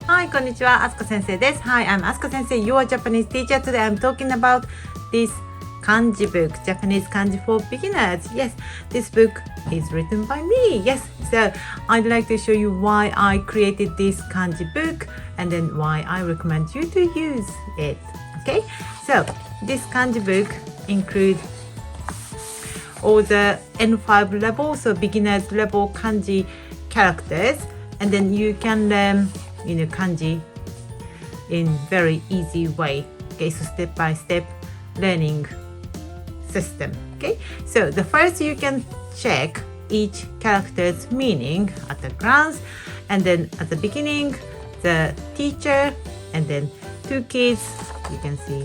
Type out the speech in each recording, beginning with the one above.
はい、こんにちは、あすこ先生です。Hi, I'm Asuka Sensei, your Japanese teacher. Today I'm talking about this Kanji book, Japanese Kanji for beginners. Yes, this book is written by me. Yes, so I'd like to show you why I created this Kanji book and then why I recommend you to use it. Okay, so this Kanji book includes all the N5 level, so beginners level Kanji characters, and then you can learn kanji in very easy way. Okay, so step by step learning system. Okay, so the first you can check each character's meaning at a glance, and then at the beginning the teacher and then two kids, you can see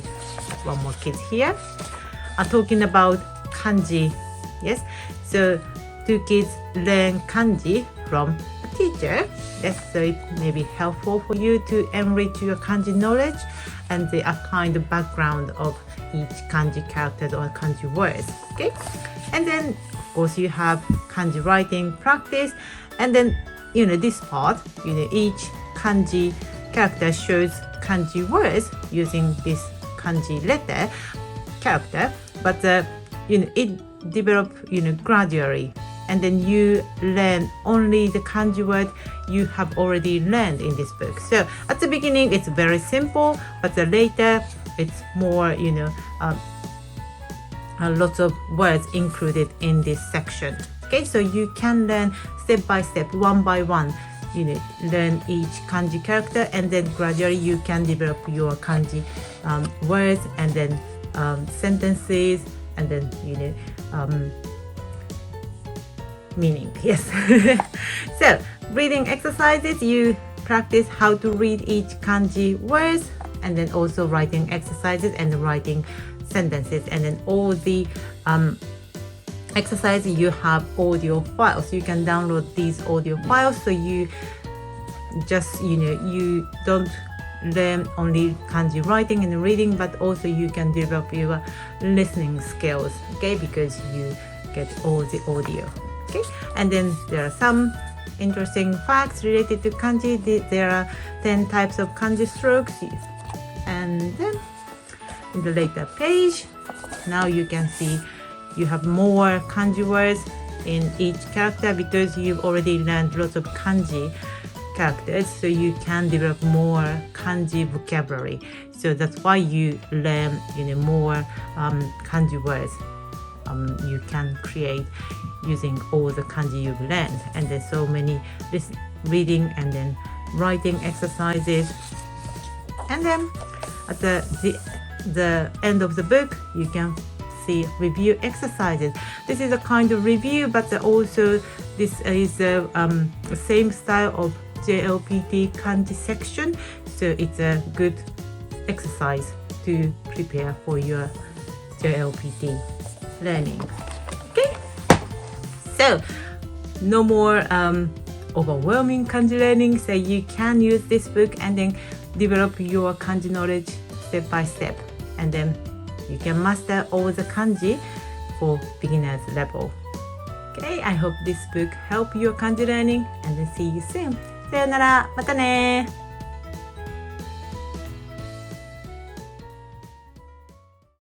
one more kid here, are talking about kanji. Yes, so two kids learn kanji from a teacher. Yes, so it may be helpful for you to enrich your kanji knowledge and the kind of background of each kanji character or kanji words. Okay, and then of course you have kanji writing practice, and then this part, each kanji character shows kanji words using this kanji letter character, but it develop gradually, and then you learn only the kanji word you have already learned in this book. So at the beginning it's very simple, but later it's more lots of words included in this section. Okay, so you can learn step by step, one by one, learn each kanji character, and then gradually you can develop your kanji words and then sentences, and then meaning. Yes. So reading exercises, you practice how to read each kanji words, and then also writing exercises and writing sentences, and then all the exercises you have audio files. You can download these audio files, so you just you don't learn only kanji writing and reading, but also you can develop your listening skills, okay, because you get all the audio. Okay, and then there are some interesting facts related to kanji. There are 10 types of kanji strokes, and then in the later page, now you can see you have more kanji words in each character because you've already learned lots of kanji characters, so you can develop more kanji vocabulary. So that's why you learn more kanji words you can create using all the kanji you've learned. And there's so many reading and then writing exercises, and then at the end of the book you can see review exercises. This is a kind of review, but also this is the same style of JLPT kanji section, so it's a good exercise to prepare for your JLPT learning. Okay, so no more overwhelming kanji learning, so you can use this book and then develop your kanji knowledge step by step, and then you can master all the kanji for beginners level. Okay, I hope this book help your kanji learning, and then see you soon. さよなら、またね。